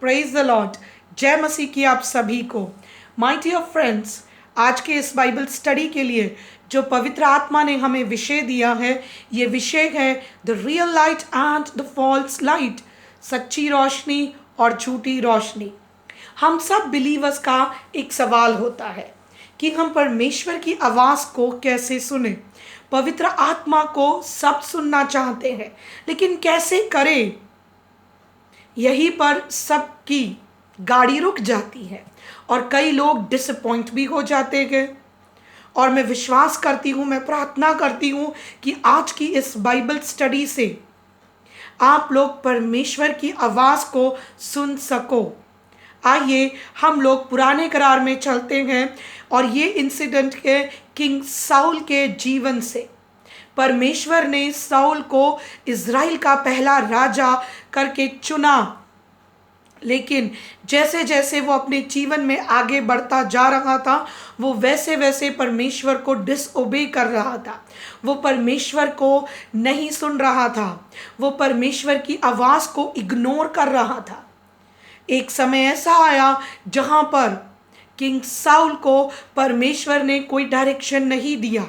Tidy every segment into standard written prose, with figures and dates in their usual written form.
Praise the Lord. जय मसीह की आप सभी को। माय डियर फ्रेंड्स, आज के इस बाइबल स्टडी के लिए जो पवित्र आत्मा ने हमें विषय दिया है, ये विषय है the real light and the false light, सच्ची रोशनी और झूठी रोशनी। हम सब बिलीवर्स का एक सवाल होता है कि हम परमेश्वर की आवाज़ को कैसे सुने। पवित्र आत्मा को सब सुनना चाहते हैं, लेकिन कैसे करें? यहीं पर सबकी गाड़ी रुक जाती है और कई लोग डिसअपॉइंट भी हो जाते हैं। और मैं विश्वास करती हूँ, मैं प्रार्थना करती हूँ कि आज की इस बाइबल स्टडी से आप लोग परमेश्वर की आवाज़ को सुन सको। आइए हम लोग पुराने करार में चलते हैं और ये इंसिडेंट है किंग साउल के जीवन से। परमेश्वर ने साउल को इज़राइल का पहला राजा करके चुना, लेकिन जैसे जैसे वो अपने जीवन में आगे बढ़ता जा रहा था, वो वैसे वैसे परमेश्वर को डिसओबे कर रहा था। वो परमेश्वर को नहीं सुन रहा था, वो परमेश्वर की आवाज़ को इग्नोर कर रहा था। एक समय ऐसा आया जहाँ पर किंग साउल को परमेश्वर ने कोई डायरेक्शन नहीं दिया।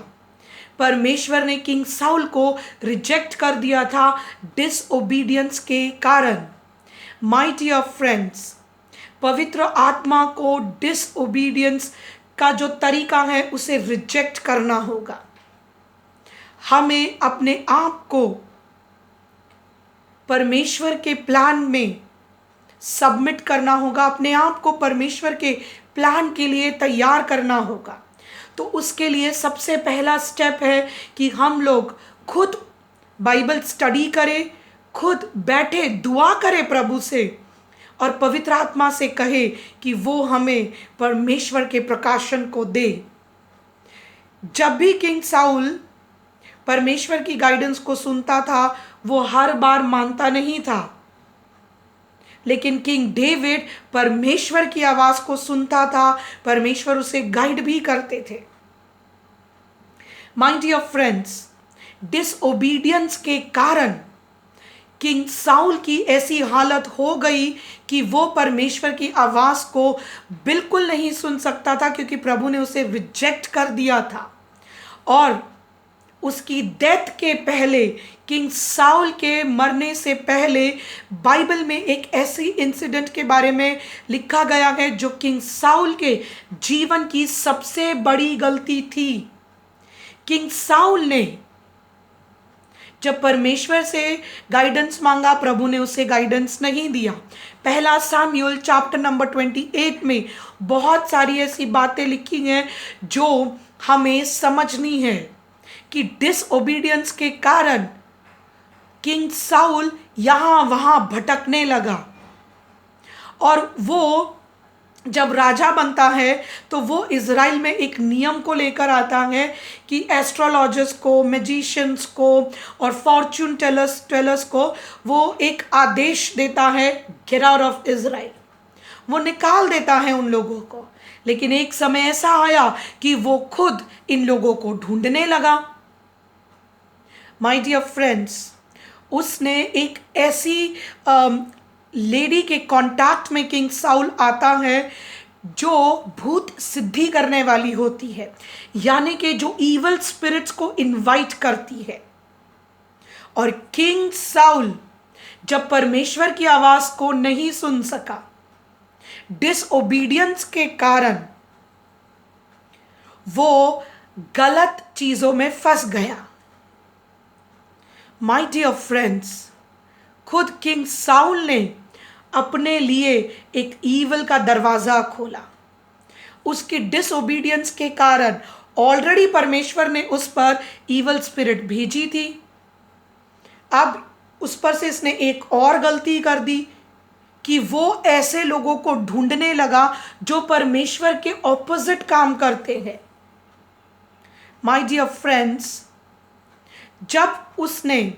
परमेश्वर ने किंग साउल को रिजेक्ट कर दिया था डिसओबीडियंस के कारण। माय डियर फ्रेंड्स, पवित्र आत्मा को डिसओबीडियंस का जो तरीका है उसे रिजेक्ट करना होगा। हमें अपने आप को परमेश्वर के प्लान में सबमिट करना होगा, अपने आप को परमेश्वर के प्लान के लिए तैयार करना होगा। तो उसके लिए सबसे पहला स्टेप है कि हम लोग खुद बाइबल स्टडी करें, खुद बैठे दुआ करें प्रभु से और पवित्र आत्मा से कहे कि वो हमें परमेश्वर के प्रकाशन को दे। जब भी किंग साउल परमेश्वर की गाइडेंस को सुनता था, वो हर बार मानता नहीं था, लेकिन किंग डेविड परमेश्वर की आवाज़ को सुनता था, परमेश्वर उसे गाइड भी करते थे। माय डियर फ्रेंड्स, डिसओबीडियंस के कारण किंग साउल की ऐसी हालत हो गई कि वो परमेश्वर की आवाज़ को बिल्कुल नहीं सुन सकता था, क्योंकि प्रभु ने उसे रिजेक्ट कर दिया था। और उसकी डेथ के पहले, किंग साउल के मरने से पहले, बाइबल में एक ऐसी इंसिडेंट के बारे में लिखा गया है जो किंग साउल के जीवन की सबसे बड़ी गलती थी। किंग साउल ने जब परमेश्वर से गाइडेंस मांगा, प्रभु ने उसे गाइडेंस नहीं दिया। पहला सामुएल चैप्टर नंबर 28 में बहुत सारी ऐसी बातें लिखी हैं जो हमें समझनी है कि डिसओबीडियंस के कारण किंग साउल यहाँ वहाँ भटकने लगा। और वो जब राजा बनता है तो वो इज़राइल में एक नियम को लेकर आता है कि एस्ट्रोलॉजर्स को, मैजिशियंस को और फॉर्च्यून टेलर्स को वो एक आदेश देता है, गेट आउट ऑफ इज़राइल। वो निकाल देता है उन लोगों को। लेकिन एक समय ऐसा आया कि वो खुद इन लोगों को ढूंढने लगा। माय डियर फ्रेंड्स, उसने एक ऐसी लेडी के कांटेक्ट में किंग साउल आता है जो भूत सिद्धि करने वाली होती है, यानी कि जो इवल स्पिरिट्स को इनवाइट करती है। और किंग साउल जब परमेश्वर की आवाज़ को नहीं सुन सका, डिसओबीडियंस के कारण वो गलत चीज़ों में फंस गया। माय डियर फ्रेंड्स, खुद किंग साउल ने अपने लिए एक ईवल का दरवाज़ा खोला। उसकी डिसओबीडियंस के कारण ऑलरेडी परमेश्वर ने उस पर ईवल स्पिरिट भेजी थी। अब उस पर से इसने एक और गलती कर दी कि वो ऐसे लोगों को ढूंढने लगा जो परमेश्वर के ऑपोजिट काम करते हैं। माय डियर फ्रेंड्स, जब उसने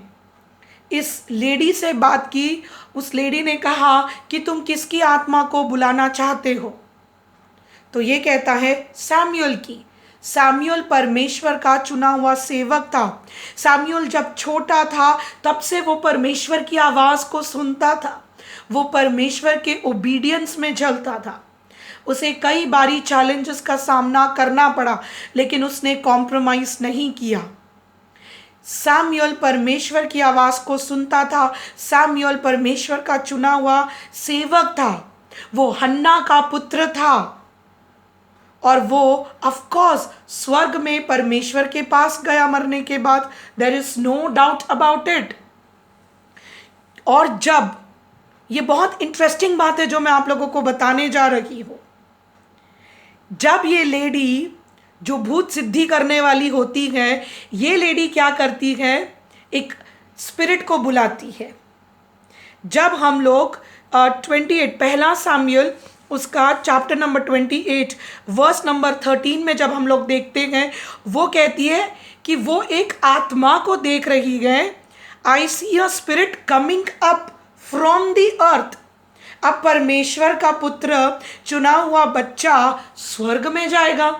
इस लेडी से बात की, उस लेडी ने कहा कि तुम किसकी आत्मा को बुलाना चाहते हो? तो ये कहता है सैमुएल की। सैमुएल परमेश्वर का चुना हुआ सेवक था। सैमुएल जब छोटा था तब से वो परमेश्वर की आवाज़ को सुनता था। वो परमेश्वर के ओबीडियंस में चलता था। उसे कई बारी चैलेंजेस का सामना करना पड़ा, लेकिन उसने कॉम्प्रोमाइज नहीं किया। सैमुअल परमेश्वर की आवाज़ को सुनता था। सैमुअल परमेश्वर का चुना हुआ सेवक था। वो हन्ना का पुत्र था और वो ऑफ कोर्स स्वर्ग में परमेश्वर के पास गया मरने के बाद। There is no doubt about it. और जब ये बहुत इंटरेस्टिंग बात है जो मैं आप लोगों को बताने जा रही हूँ, जब ये लेडी जो भूत सिद्धि करने वाली होती है, ये लेडी क्या करती है, एक स्पिरिट को बुलाती है। जब हम लोग 28 पहला सामुएल उसका चैप्टर नंबर 28 वर्स नंबर 13 में जब हम लोग देखते हैं, वो कहती है कि वो एक आत्मा को देख रही है। I see a spirit coming up from the earth. अब परमेश्वर का पुत्र, चुना हुआ बच्चा स्वर्ग में जाएगा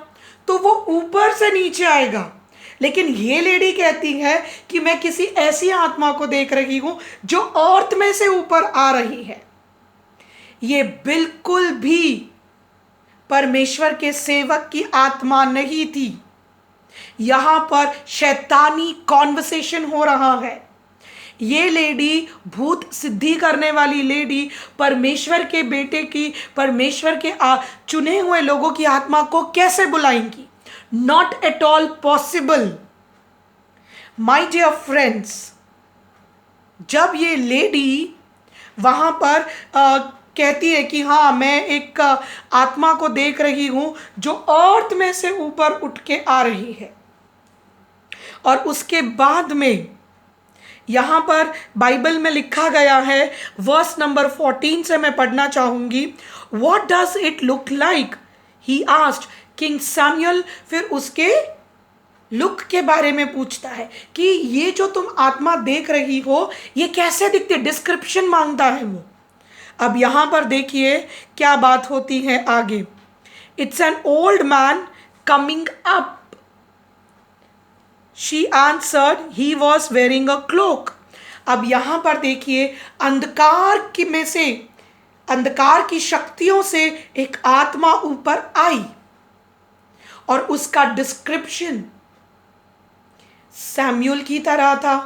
तो वो ऊपर से नीचे आएगा। लेकिन ये लेडी कहती है कि मैं किसी ऐसी आत्मा को देख रही हूं जो अर्थ में से ऊपर आ रही है। ये बिल्कुल भी परमेश्वर के सेवक की आत्मा नहीं थी। यहां पर शैतानी कॉन्वर्सेशन हो रहा है। ये लेडी, भूत सिद्धि करने वाली लेडी, परमेश्वर के बेटे की, परमेश्वर के चुने हुए लोगों की आत्मा को कैसे बुलाएंगी? Not at all possible. My dear friends, जब ये लेडी वहां पर कहती है कि हाँ मैं एक आत्मा को देख रही हूं जो अर्थ में से ऊपर उठ के आ रही है, और उसके बाद में यहाँ पर बाइबल में लिखा गया है, वर्स नंबर 14 से मैं पढ़ना चाहूँगी। What does it look like? He asked King Samuel। फिर उसके लुक के बारे में पूछता है कि ये जो तुम आत्मा देख रही हो ये कैसे दिखती है, डिस्क्रिप्शन मांगता है वो। अब यहाँ पर देखिए क्या बात होती है आगे। It's an old man coming up। She answered, he was wearing a cloak। अब यहां पर देखिए अंधकार की में से, अंधकार की शक्तियों से एक आत्मा ऊपर आई और उसका डिस्क्रिप्शन सैमुअल की तरह था।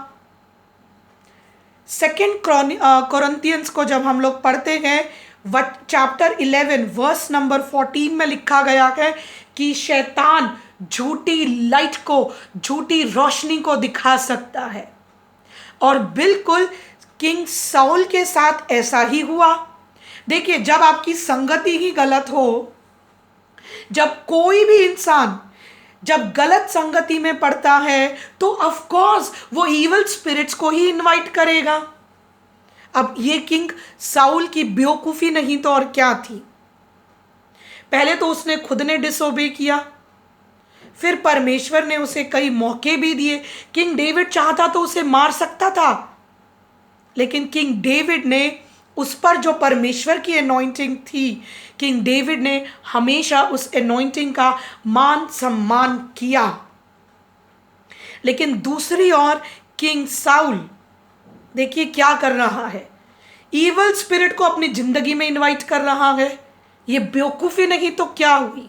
सेकेंड कोरिन्थियंस को जब हम लोग पढ़ते हैं, चैप्टर 11 वर्स नंबर 14 में लिखा गया है कि शैतान झूठी लाइट को, झूठी रोशनी को दिखा सकता है। और बिल्कुल किंग साउल के साथ ऐसा ही हुआ। देखिए, जब आपकी संगति ही गलत हो, जब कोई भी इंसान जब गलत संगति में पड़ता है तो ऑफ कोर्स वो इविल स्पिरिट्स को ही इनवाइट करेगा। अब ये किंग साउल की बेवकूफी नहीं तो और क्या थी। पहले तो उसने खुद ने डिसोबे किया, फिर परमेश्वर ने उसे कई मौके भी दिए। किंग डेविड चाहता तो उसे मार सकता था, लेकिन किंग डेविड ने उस पर जो परमेश्वर की एनॉइंटिंग थी, किंग डेविड ने हमेशा उस एनॉइंटिंग का मान सम्मान किया। लेकिन दूसरी ओर किंग साउल देखिए क्या कर रहा है, ईवल स्पिरिट को अपनी जिंदगी में इनवाइट कर रहा है। ये बेवकूफ़ी नहीं तो क्या हुई।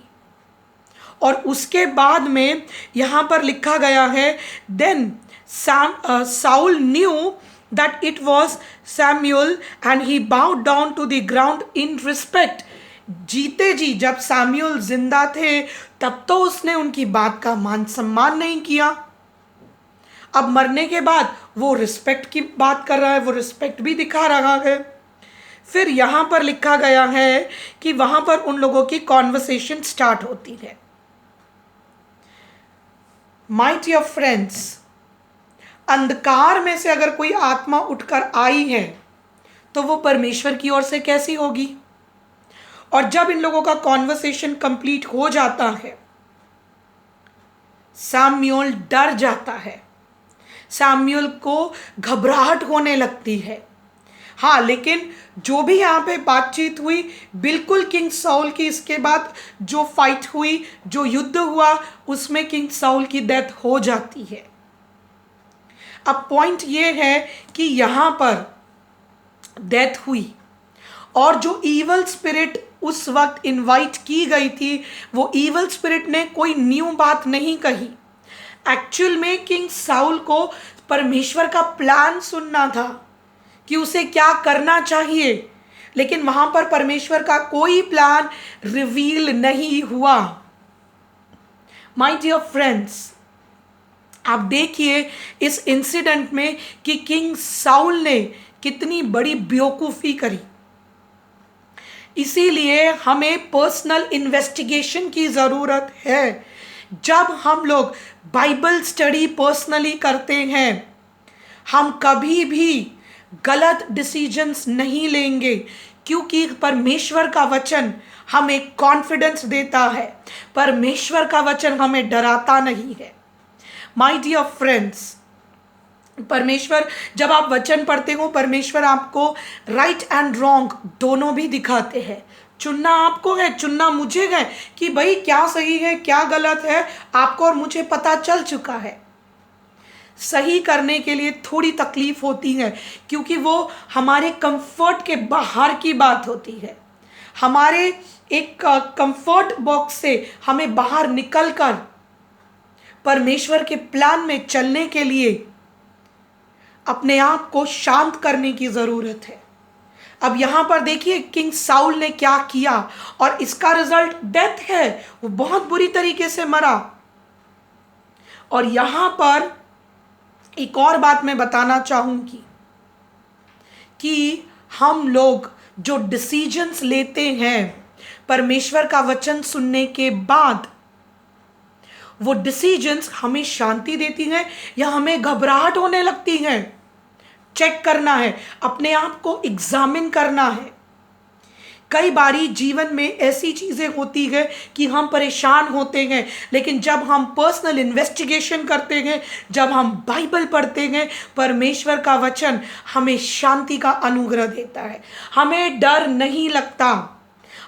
और उसके बाद में यहाँ पर लिखा गया है, then Saul knew that it was Samuel and he bowed down to the ground in respect. जीते जी जब सैमुअल जिंदा थे तब तो उसने उनकी बात का मान सम्मान नहीं किया। अब मरने के बाद वो रिस्पेक्ट की बात कर रहा है, वो रिस्पेक्ट भी दिखा रहा है। फिर यहाँ पर लिखा गया है कि वहाँ पर उन लोगों की कॉन्वर्सेशन स्टार्ट होती है। माय डियर फ्रेंड्स, अंधकार में से अगर कोई आत्मा उठकर आई है तो वो परमेश्वर की ओर से कैसी होगी। और जब इन लोगों का कॉन्वर्सेशन कंप्लीट हो जाता है, सैमुअल डर जाता है, सैमुअल को घबराहट होने लगती है। हाँ, लेकिन जो भी यहाँ पे बातचीत हुई, बिल्कुल किंग साउल की इसके बाद जो फाइट हुई, जो युद्ध हुआ, उसमें किंग साउल की डेथ हो जाती है। अब पॉइंट ये है कि यहाँ पर डेथ हुई, और जो ईवल स्पिरिट उस वक्त इनवाइट की गई थी, वो ईवल स्पिरिट ने कोई न्यू बात नहीं कही। एक्चुअल में किंग साउल को परमेश्वर का प्लान सुनना था कि उसे क्या करना चाहिए, लेकिन वहां पर परमेश्वर का कोई प्लान रिवील नहीं हुआ। माय डियर फ्रेंड्स, आप देखिए इस इंसिडेंट में कि किंग साउल ने कितनी बड़ी बेवकूफ़ी करी। इसीलिए हमें पर्सनल इन्वेस्टिगेशन की ज़रूरत है। जब हम लोग बाइबल स्टडी पर्सनली करते हैं, हम कभी भी गलत डिसीजंस नहीं लेंगे, क्योंकि परमेश्वर का वचन हमें कॉन्फिडेंस देता है। परमेश्वर का वचन हमें डराता नहीं है। माय डियर फ्रेंड्स, परमेश्वर, जब आप वचन पढ़ते हो, परमेश्वर आपको राइट एंड रॉन्ग दोनों भी दिखाते हैं। चुनना आपको है, चुनना मुझे है कि भाई क्या सही है क्या गलत है, आपको और मुझे पता चल चुका है। सही करने के लिए थोड़ी तकलीफ होती है, क्योंकि वो हमारे कंफर्ट के बाहर की बात होती है। हमारे एक कंफर्ट बॉक्स से हमें बाहर निकलकर परमेश्वर के प्लान में चलने के लिए अपने आप को शांत करने की ज़रूरत है। अब यहाँ पर देखिए किंग साउल ने क्या किया, और इसका रिजल्ट डेथ है। वो बहुत बुरी तरीके से मरा। और यहाँ पर एक और बात मैं बताना चाहूँगी कि हम लोग जो डिसीजंस लेते हैं परमेश्वर का वचन सुनने के बाद, वो डिसीजंस हमें शांति देती हैं या हमें घबराहट होने लगती हैं। चेक करना है, अपने आप को एग्जामिन करना है। कई बारी जीवन में ऐसी चीज़ें होती है कि हम परेशान होते हैं, लेकिन जब हम पर्सनल इन्वेस्टिगेशन करते हैं, जब हम बाइबल पढ़ते हैं, परमेश्वर का वचन हमें शांति का अनुग्रह देता है। हमें डर नहीं लगता,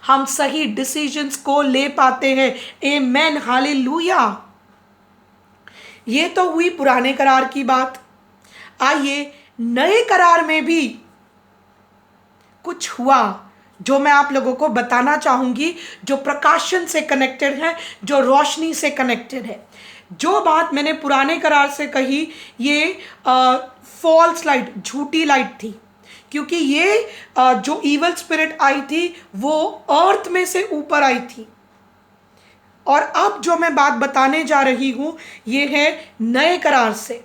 हम सही डिसीजंस को ले पाते हैं। आमेन, हालेलुया। ये तो हुई पुराने करार की बात। आइए नए करार में भी कुछ हुआ जो मैं आप लोगों को बताना चाहूंगी, जो प्रकाशन से कनेक्टेड है, जो रोशनी से कनेक्टेड है। जो बात मैंने पुराने करार से कही, ये फॉल्स लाइट, झूठी लाइट थी, क्योंकि ये जो ईवल स्पिरिट आई थी वो अर्थ में से ऊपर आई थी। और अब जो मैं बात बताने जा रही हूँ ये है नए करार से।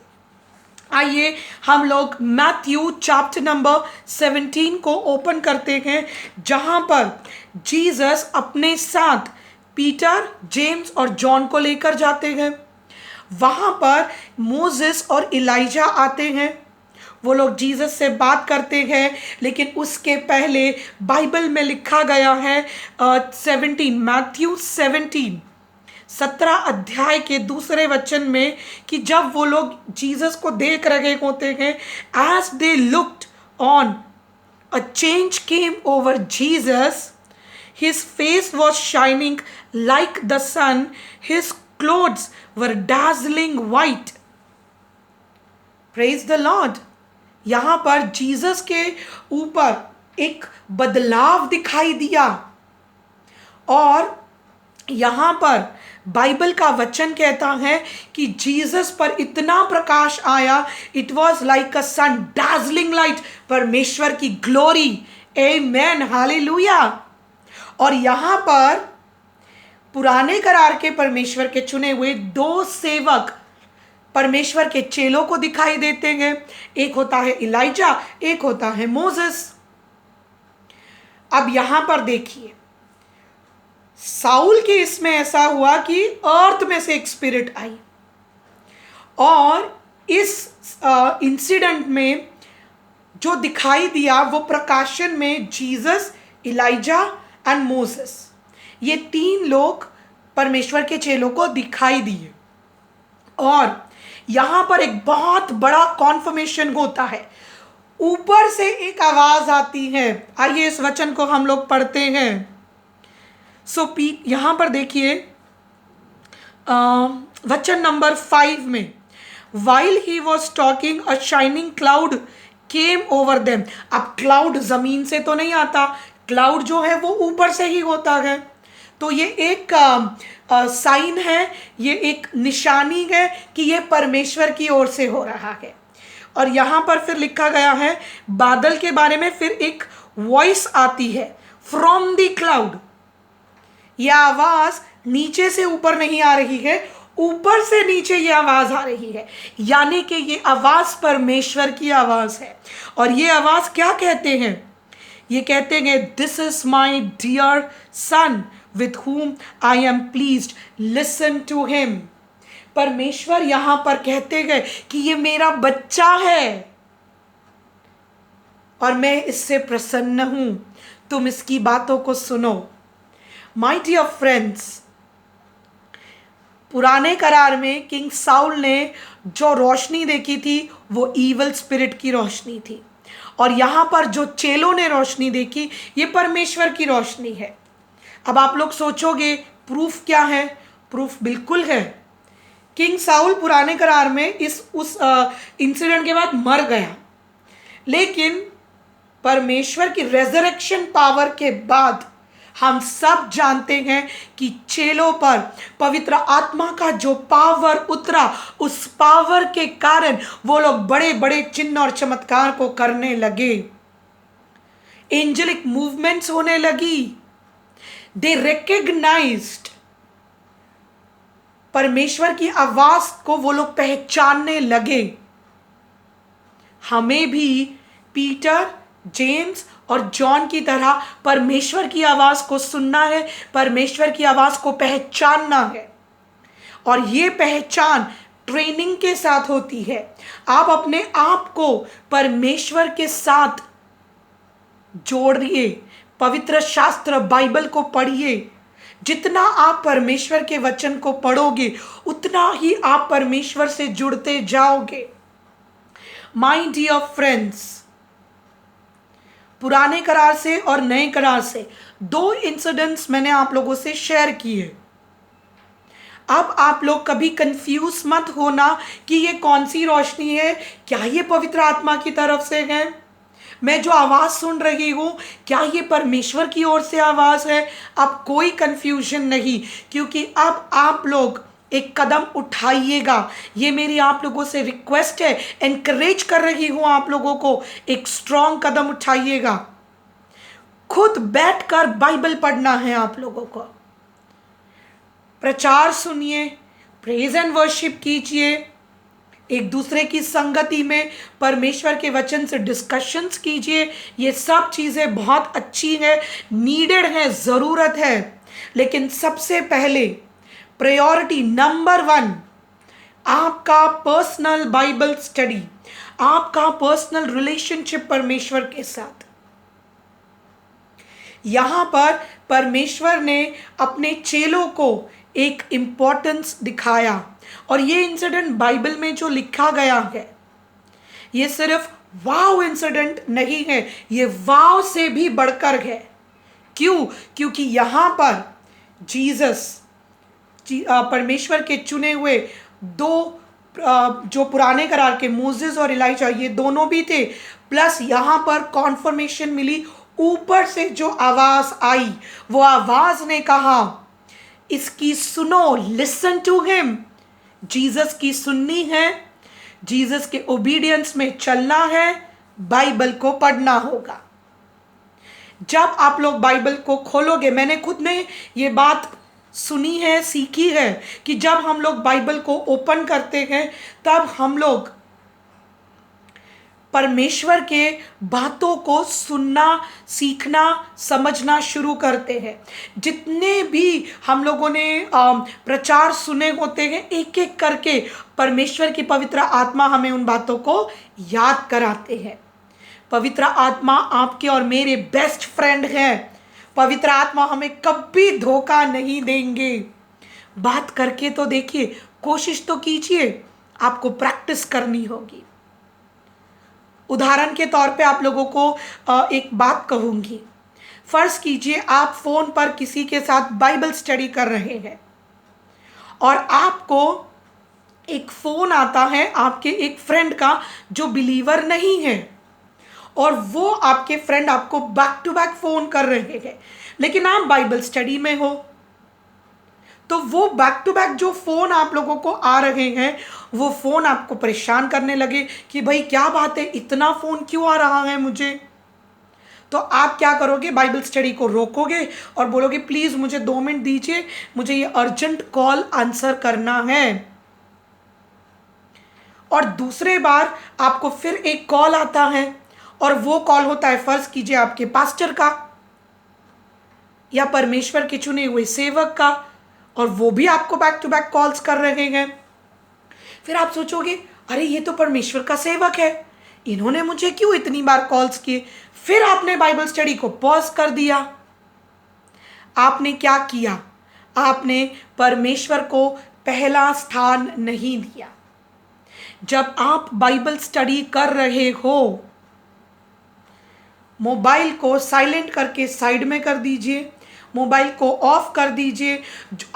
आइए हम लोग मैथ्यू चैप्टर नंबर 17 को ओपन करते हैं, जहाँ पर जीसस अपने साथ पीटर, जेम्स और जॉन को लेकर जाते हैं। वहाँ पर मोसेस और इलाइजा आते हैं। वो लोग जीसस से बात करते हैं, लेकिन उसके पहले बाइबल में लिखा गया है 17, मैथ्यू 17 अध्याय के दूसरे वचन में कि जब वो लोग जीसस को देख रहे होते हैं, as they looked on a change came over Jesus, his face was shining like the sun, his clothes were dazzling white. Praise the Lord. यहाँ पर जीसस के ऊपर एक बदलाव दिखाई दिया, और यहाँ पर बाइबल का वचन कहता है कि जीसस पर इतना प्रकाश आया, it was like a sun, dazzling light, परमेश्वर की ग्लोरी। आमेन, हालेलुया। और यहाँ पर पुराने करार के परमेश्वर के चुने हुए 2 सेवक परमेश्वर के चेलों को दिखाई देते हैं। एक होता है इलाइजा, एक होता है मोसेस। अब यहां पर देखिए, साउल के इसमें ऐसा हुआ कि अर्थ में से एक स्पिरिट आई, और इस इंसिडेंट में जो दिखाई दिया वो प्रकाशन में जीसस, इलाइजा एंड मोसेस, ये 3 लोग परमेश्वर के चेलों को दिखाई दिए। और यहां पर एक बहुत बड़ा कॉन्फर्मेशन होता है। ऊपर से एक आवाज आती है। आइए इस वचन को हम लोग पढ़ते हैं। यहां पर देखिए वचन नंबर 5 में, while he was talking a shining cloud came over them. अब क्लाउड जमीन से तो नहीं आता, क्लाउड जो है वो ऊपर से ही होता है। तो ये एक साइन है, ये एक निशानी है कि ये परमेश्वर की ओर से हो रहा है। और यहाँ पर फिर लिखा गया है बादल के बारे में, फिर एक वॉइस आती है फ्रॉम द क्लाउड। यह आवाज नीचे से ऊपर नहीं आ रही है, ऊपर से नीचे ये आवाज आ रही है, यानी कि ये आवाज परमेश्वर की आवाज है। और ये आवाज क्या कहते हैं? ये कहते हैं this is my dear son with whom I am pleased, listen to him. परमेश्वर यहां पर कहते हैं कि ये मेरा बच्चा है और मैं इससे प्रसन्न हूं, तुम इसकी बातों को सुनो। माय डियर फ्रेंड्स, पुराने करार में किंग साउल ने जो रोशनी देखी थी वो ईवल स्पिरिट की रोशनी थी, और यहां पर जो चेलों ने रोशनी देखी ये परमेश्वर की रोशनी है। अब आप लोग सोचोगे प्रूफ क्या है? प्रूफ बिल्कुल है। किंग साउल पुराने करार में उस इंसिडेंट के बाद मर गया, लेकिन परमेश्वर की रेजरेक्शन पावर के बाद हम सब जानते हैं कि चेलों पर पवित्र आत्मा का जो पावर उतरा, उस पावर के कारण वो लोग बड़े बड़े चिन्ह और चमत्कार को करने लगे। एंजेलिक मूवमेंट्स होने लगी। दे रिकग्नाइज्ड, परमेश्वर की आवाज को वो लोग पहचानने लगे। हमें भी पीटर, जेम्स और जॉन की तरह परमेश्वर की आवाज को सुनना है, परमेश्वर की आवाज को पहचानना है। और ये पहचान ट्रेनिंग के साथ होती है। आप अपने आप को परमेश्वर के साथ जोड़िए, पवित्र शास्त्र बाइबल को पढ़िए। जितना आप परमेश्वर के वचन को पढ़ोगे उतना ही आप परमेश्वर से जुड़ते जाओगे। माय डियर फ्रेंड्स, पुराने करार से और नए करार से 2 इंसिडेंट्स मैंने आप लोगों से शेयर किए। अब आप लोग कभी कंफ्यूज मत होना कि ये कौन सी रोशनी है, क्या ये पवित्र आत्मा की तरफ से है, मैं जो आवाज़ सुन रही हूँ क्या ये परमेश्वर की ओर से आवाज़ है। अब कोई कंफ्यूजन नहीं, क्योंकि अब आप लोग एक कदम उठाइएगा। ये मेरी आप लोगों से रिक्वेस्ट है, एनकरेज कर रही हूँ आप लोगों को, एक स्ट्रॉन्ग कदम उठाइएगा। खुद बैठकर बाइबल पढ़ना है आप लोगों को। प्रचार सुनिए, प्रेज एंड वर्शिप कीजिए, एक दूसरे की संगति में परमेश्वर के वचन से डिस्कशंस कीजिए। ये सब चीज़ें बहुत अच्छी है, नीडेड है, ज़रूरत है। लेकिन सबसे पहले प्रायोरिटी नंबर 1 आपका पर्सनल बाइबल स्टडी, आपका पर्सनल रिलेशनशिप परमेश्वर के साथ। यहाँ पर परमेश्वर ने अपने चेलों को एक इम्पोर्टेंस दिखाया, और ये इंसिडेंट बाइबल में जो लिखा गया है ये सिर्फ वाव इंसिडेंट नहीं है, ये वाव से भी बढ़कर है। क्यों? क्योंकि यहाँ पर जीसस, परमेश्वर के चुने हुए 2 जो पुराने करार के मोसेस और इलाइजा, ये दोनों भी थे। प्लस यहाँ पर कॉन्फर्मेशन मिली, ऊपर से जो आवाज़ आई वो आवाज़ ने कहा इसकी सुनो, लिसन टू हिम। जीसस की सुननी है, जीसस के ओबीडियंस में चलना है, बाइबल को पढ़ना होगा। जब आप लोग बाइबल को खोलोगे, मैंने खुद ने ये बात सुनी है, सीखी है कि जब हम लोग बाइबल को ओपन करते हैं तब हम लोग परमेश्वर के बातों को सुनना, सीखना, समझना शुरू करते हैं। जितने भी हम लोगों ने प्रचार सुने होते हैं, एक एक करके परमेश्वर की पवित्र आत्मा हमें उन बातों को याद कराते हैं। पवित्र आत्मा आपके और मेरे बेस्ट फ्रेंड है। पवित्र आत्मा हमें कभी धोखा नहीं देंगे। बात करके तो देखिए, कोशिश तो कीजिए, आपको प्रैक्टिस करनी होगी। उदाहरण के तौर पे आप लोगों को एक बात कहूँगी। फ़र्ज़ कीजिए आप फ़ोन पर किसी के साथ बाइबल स्टडी कर रहे हैं और आपको एक फ़ोन आता है आपके एक फ्रेंड का जो बिलीवर नहीं है, और वो आपके फ्रेंड आपको बैक टू बैक फ़ोन कर रहे हैं, लेकिन आप बाइबल स्टडी में हो, तो वो बैक टू बैक जो फ़ोन आप लोगों को आ रहे हैं, वो फ़ोन आपको परेशान करने लगे कि भाई क्या बात है, इतना फ़ोन क्यों आ रहा है मुझे। तो आप क्या करोगे, बाइबल स्टडी को रोकोगे और बोलोगे प्लीज़ मुझे 2 मिनट दीजिए, मुझे ये अर्जेंट कॉल आंसर करना है। और दूसरे बार आपको फिर एक कॉल आता है, और वो कॉल होता है फ़र्ज़ कीजिए आपके पास्टर का या परमेश्वर के चुने हुए सेवक का, और वो भी आपको बैक टू बैक कॉल्स कर रहे हैं। फिर आप सोचोगे अरे ये तो परमेश्वर का सेवक है, इन्होंने मुझे क्यों इतनी बार कॉल्स किए। फिर आपने बाइबल स्टडी को पॉज कर दिया। आपने क्या किया, आपने परमेश्वर को पहला स्थान नहीं दिया। जब आप बाइबल स्टडी कर रहे हो, मोबाइल को साइलेंट करके साइड में कर दीजिए, मोबाइल को ऑफ कर दीजिए।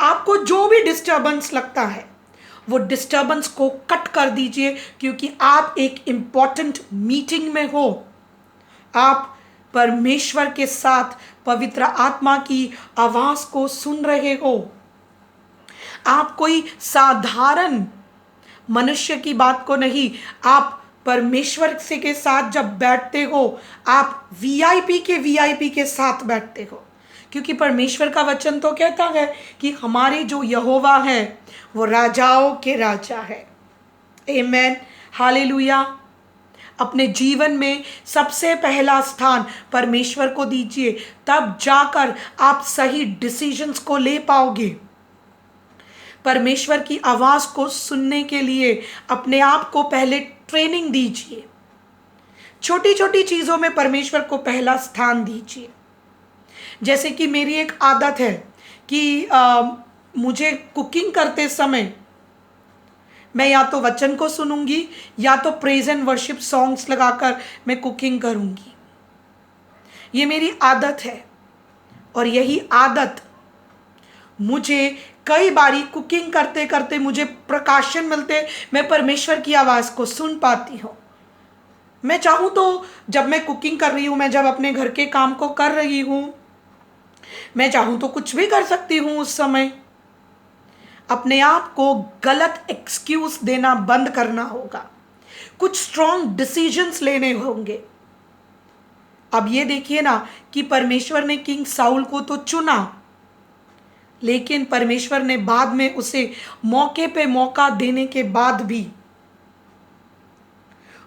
आपको जो भी डिस्टर्बेंस लगता है वो डिस्टर्बेंस को कट कर दीजिए, क्योंकि आप एक इम्पॉर्टेंट मीटिंग में हो। आप परमेश्वर के साथ पवित्र आत्मा की आवाज़ को सुन रहे हो। आप कोई साधारण मनुष्य की बात को नहीं, आप परमेश्वर से के साथ जब बैठते हो, आप वीआईपी के साथ बैठते हो, क्योंकि परमेश्वर का वचन तो कहता है कि हमारे जो यहोवा है वो राजाओं के राजा है। आमेन, हालेलुया। अपने जीवन में सबसे पहला स्थान परमेश्वर को दीजिए, तब जाकर आप सही डिसीजंस को ले पाओगे। परमेश्वर की आवाज़ को सुनने के लिए अपने आप को पहले ट्रेनिंग दीजिए। छोटी छोटी चीज़ों में परमेश्वर को पहला स्थान दीजिए। जैसे कि मेरी एक आदत है कि मुझे कुकिंग करते समय मैं या तो वचन को सुनूंगी या तो प्रेज एंड वर्शिप सॉन्ग्स लगाकर मैं कुकिंग करूंगी। ये मेरी आदत है, और यही आदत मुझे कई बारी कुकिंग करते करते मुझे प्रकाशन मिलते, मैं परमेश्वर की आवाज़ को सुन पाती हूँ। मैं चाहूँ तो जब मैं कुकिंग कर रही हूँ, मैं जब अपने घर के काम को कर रही हूँ, मैं चाहूँ तो कुछ भी कर सकती हूँ। उस समय अपने आप को गलत एक्सक्यूज देना बंद करना होगा, कुछ स्ट्रॉन्ग डिसीजंस लेने होंगे। अब ये देखिए ना कि परमेश्वर ने किंग साउल को तो चुना, लेकिन परमेश्वर ने बाद में उसे मौके पे मौका देने के बाद भी,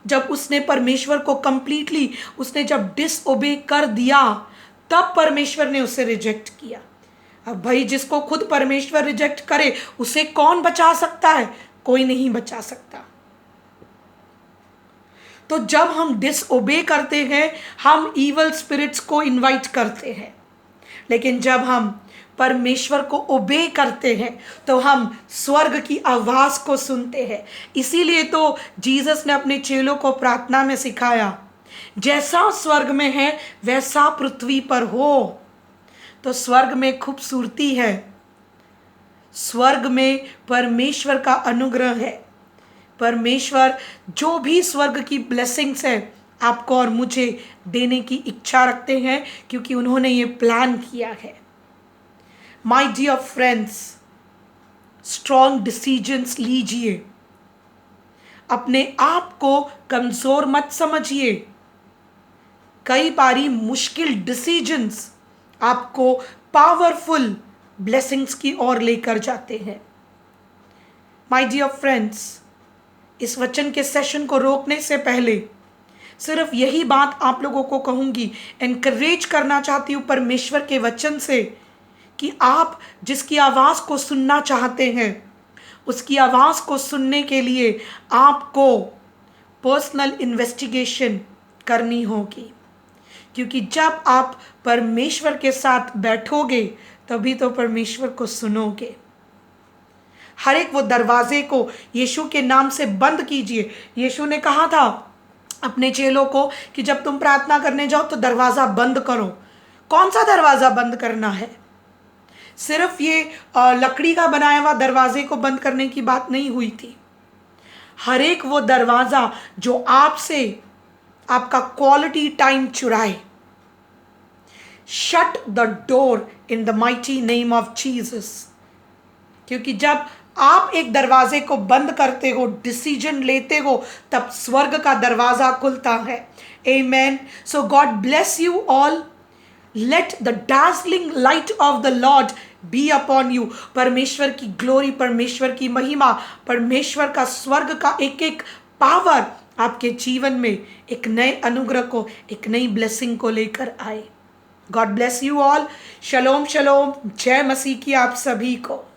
जब उसने परमेश्वर को कंप्लीटली उसने जब डिसओबे कर दिया, तब परमेश्वर ने उसे रिजेक्ट किया। अब भाई जिसको खुद परमेश्वर रिजेक्ट करे उसे कौन बचा सकता है? कोई नहीं बचा सकता। तो जब हम डिसओबे करते हैं, हम इवल स्पिरिट्स को इनवाइट करते हैं, लेकिन जब हम परमेश्वर को ओबे करते हैं तो हम स्वर्ग की आवाज़ को सुनते हैं। इसीलिए तो जीसस ने अपने चेलों को प्रार्थना में सिखाया, जैसा स्वर्ग में है वैसा पृथ्वी पर हो। तो स्वर्ग में खूबसूरती है, स्वर्ग में परमेश्वर का अनुग्रह है। परमेश्वर जो भी स्वर्ग की ब्लेसिंग्स है आपको और मुझे देने की इच्छा रखते हैं, क्योंकि उन्होंने ये प्लान किया है। My dear friends, strong decisions लीजिए। अपने आप को कमज़ोर मत समझिए। कई बारी मुश्किल डिसीजंस आपको पावरफुल ब्लेसिंग्स की ओर लेकर जाते हैं। माय डियर फ्रेंड्स, इस वचन के सेशन को रोकने से पहले सिर्फ यही बात आप लोगों को कहूँगी, एनकरेज करना चाहती हूँ परमेश्वर के वचन से, कि आप जिसकी आवाज़ को सुनना चाहते हैं, उसकी आवाज़ को सुनने के लिए आपको पर्सनल इन्वेस्टिगेशन करनी होगी। क्योंकि जब आप परमेश्वर के साथ बैठोगे तभी तो परमेश्वर को सुनोगे। हर एक वो दरवाजे को यीशु के नाम से बंद कीजिए। यीशु ने कहा था अपने चेलों को कि जब तुम प्रार्थना करने जाओ तो दरवाज़ा बंद करो। कौन सा दरवाज़ा बंद करना है? सिर्फ ये लकड़ी का बनाया हुआ दरवाजे को बंद करने की बात नहीं हुई थी। हर एक वो दरवाज़ा जो आपसे आपका क्वालिटी टाइम चुराए। Shut the door in the mighty name of Jesus. क्योंकि जब आप एक दरवाजे को बंद करते हो, डिसीजन लेते हो, तब स्वर्ग का दरवाजा खुलता है। Amen. So God bless you all. Let the dazzling light of the Lord be upon you. परमेश्वर की ग्लोरी, परमेश्वर की महिमा, परमेश्वर का स्वर्ग का एक एक पावर आपके जीवन में एक नए अनुग्रह को, एक नई ब्लेसिंग को लेकर आए। God bless you all. शलोम शलोम। जय मसीह की आप सभी को।